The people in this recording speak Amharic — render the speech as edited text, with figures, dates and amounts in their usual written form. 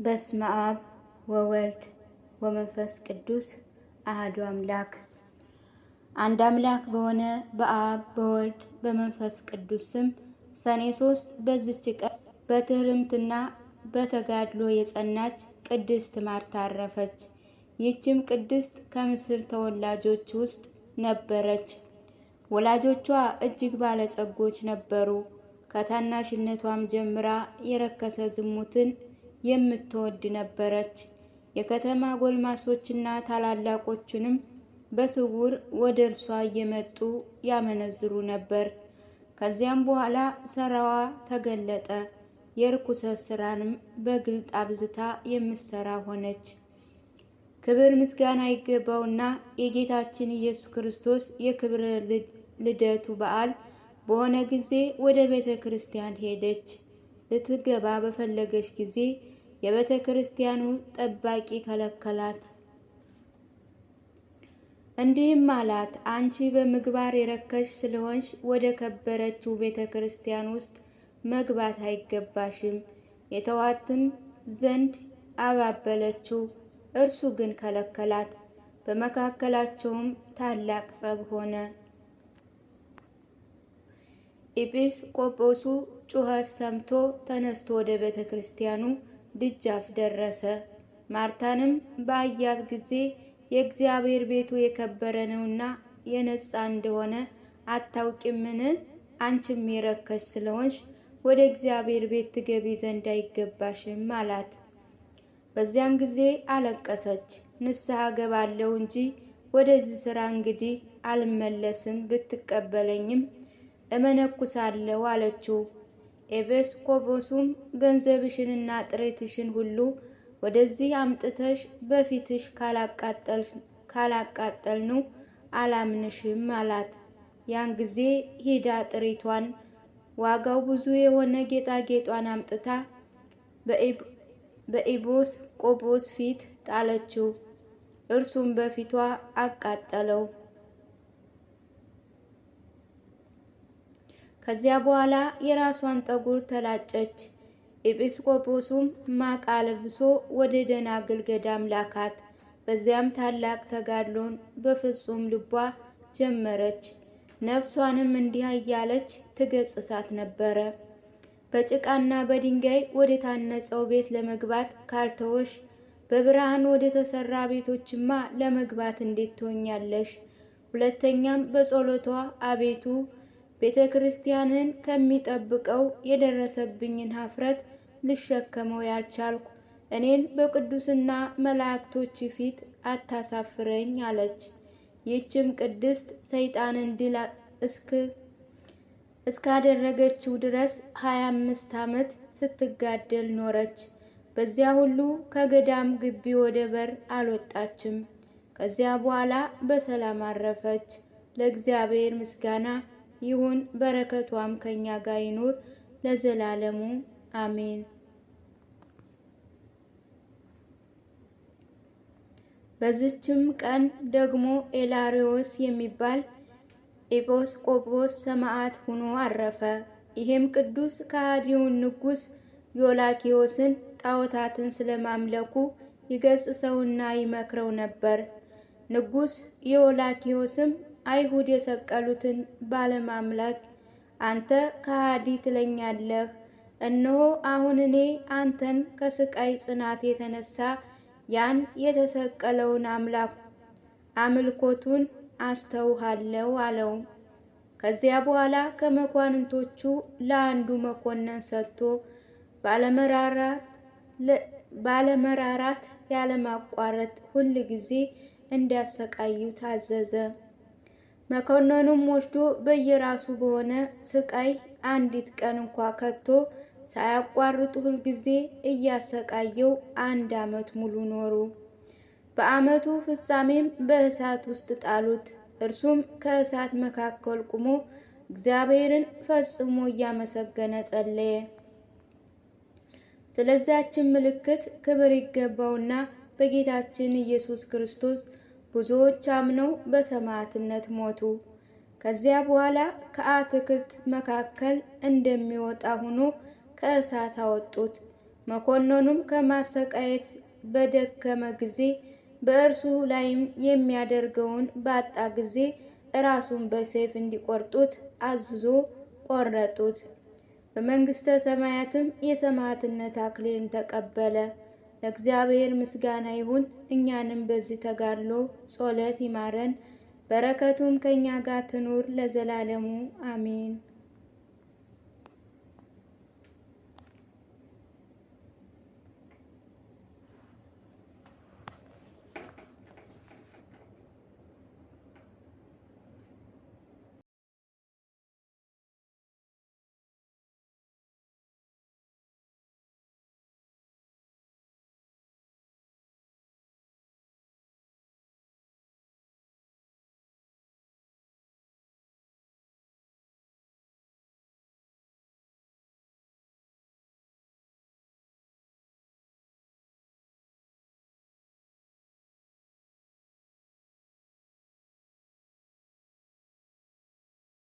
በስመ አብ ወወልድ ወመንፈስ ቅዱስ አሐዱ አምላክ። አንድ አምላክ በሆነ በአብ በወልድ በመንፈስ ቅዱስ ስም ሰኔ 3 በዚች ቀን በትህርምትና በተጋድሎ የጸናች ቅድስት ማርታ አረፈች። ይህችም ቅድስት ከምስር ተወላጆች ውስጥ ነበረች። ወላጆቿ እጅግ ባለጸጎች ነበሩ። ከታናሽነቷም ጀምራ የረከሰ ዝሙትን የምትወድ ነበረች። የከተማ ጎልማሶችና ታላላቆችንም በስውር ወደ እርሷ እየመጡ ያመነዝሩ ነበር። ከዚያም በኋላ ስራዋ ተገለጠ። የርኩሰት ስራንም በግልጥ አብዝታ የምትሰራ ሆነች። ክብር ምስጋና ይገባውና የጌታችን ኢየሱስ ክርስቶስ የክብር ልደቱ በዓል በሆነ ጊዜ ወደ ቤተ ክርስቲያን ሄደች። ልትገባ በፈለገች ጊዜ የቤተ ክርስቲያኑ ጠባቂ ከለከላት። እንዲህም አላት፣ አንቺ በምግባር የረከሽ ስለሆንሽ ወደ ከበረችው ቤተ ክርስቲያን ውስጥ መግባት አይገባሽም። የተዋትም ዘንድ አባበለችው፣ እርሱ ግን ከለከላት። በመካከላቸውም ታላቅ ጸብ ሆነ። ኤጲስቆጶሱ ጩኸት ሰምቶ ተነስቶ ወደ ቤተ ክርስቲያኑ ደጃፍ ደረሰ። ማርታንም ባያት ጊዜ የእግዚአብሔር ቤቱ የከበረ ነውና የነጻ እንደሆነ አታውቂምን? አንቺም የረከሽ ስለሆንሽ ወደ እግዚአብሔር ቤት ትገቢ ዘንድ አይገባሽም አላት። በዚያን ጊዜ አለቀሰች። ንስሐ ገባለሁ እንጂ ወደዚህ ስራ እንግዲህ አልመለስም፣ ብትቀበለኝም እመነኩሳለሁ አለችው። ኤጲስቆጶሱም ገንዘብሽንና ጥሬትሽን ሁሉ ወደዚህ አምጥተሽ በፊትሽ ካላቃጠልነው አላምንሽም አላት። ያን ጊዜ ሂዳ ጥሪቷን ዋጋው ብዙ የሆነ ጌጣጌጧን አምጥታ በኤጲስቆጶስ ፊት ጣለችው። እርሱም በፊቷ አቃጠለው። ከዚያ በኋላ የራሷን ጠጉር ተላጨች። ኤጲስቆጶሱም ማቅ አልብሶ ወደ ደናግል ገዳም ላካት። በዚያም ታላቅ ተጋድሎን በፍጹም ልቧ ጀመረች። ነፍሷንም እንዲህ እያለች ትገስጻት ነበረ። በጭቃና በድንጋይ ወደ ታነጸው ቤት ለመግባት ካልተወሽ በብርሃን ወደ ተሰራ ቤቶችማ ለመግባት እንዴት ትሆኛለሽ? ሁለተኛም በጸሎቷ አቤቱ ቤተ ክርስቲያንን ከሚጠብቀው የደረሰብኝን ኀፍረት ልሸከመው ያልቻልኩ እኔን በቅዱስና መላእክቶች ፊት አታሳፍረኝ አለች። ይህችም ቅድስት ሰይጣንን ድል እስካደረገችው ድረስ 25 ዓመት ስትጋደል ኖረች። በዚያ ሁሉ ከገዳም ግቢ ወደ በር አልወጣችም። ከዚያ በኋላ በሰላም አረፈች። ለእግዚአብሔር ምስጋና ይሁን፣ በረከቷም ከኛ ጋር ይኑር ለዘላለሙ አሜን። በዚችም ቀን ደግሞ ኤላሪዮስ የሚባል ኤጲስቆጶስ ሰማዕት ሆኖ አረፈ። ይህም ቅዱስ ከሃዲውን ንጉሥ ዮላኪዮስን ጣዖታትን ስለማምለኩ ይገስጸውና ይመክረው ነበር። ንጉሥ ዮላኪዮስም አይሁድ የሰቀሉትን ባለማምለክ አንተ ከሃዲ ትለኛለህ? እነሆ አሁን እኔ አንተን ከስቃይ ጽናት የተነሳ ያን የተሰቀለውን አምልኮቱን አስተውሃለሁ አለው። ከዚያ በኋላ ከመኳንንቶቹ ለአንዱ መኮንን ሰጥቶ ባለመራራት ያለማቋረጥ ሁል ጊዜ እንዲያሰቃዩ ታዘዘ። መኮንኑም ወስዶ በየራሱ በሆነ ስቃይ አንዲት ቀን እንኳ ከቶ ሳያቋርጡ ሁል ጊዜ እያሰቃየው 1 ዓመት ሙሉ ኖሩ። በዓመቱ ፍጻሜም በእሳት ውስጥ ጣሉት። እርሱም ከእሳት መካከል ቆሞ እግዚአብሔርን ፈጽሞ እያመሰገነ ጸለየ። ስለዚያችን ምልክት ክብር ይገባውና በጌታችን ኢየሱስ ክርስቶስ ብዙዎች አምነው በሰማዕትነት ሞቱ። ከዚያ በኋላ ከአትክልት መካከል እንደሚወጣ ሆኖ ከእሳት አወጡት። መኮንኑም ከማሰቃየት በደከመ ጊዜ በእርሱ ላይም የሚያደርገውን ባጣ ጊዜ ራሱን በሰይፍ እንዲቆርጡት አዝዞ ቆረጡት። በመንግስተ ሰማያትም የሰማዕትነት አክሊልን ተቀበለ። ለእግዚአብሔር ምስጋና ይሁን። እኛንም በዚህ ተጋድሎ ጸሎት ይማረን፣ በረከቱም ከኛ ጋር ትኑር ለዘላለሙ አሜን።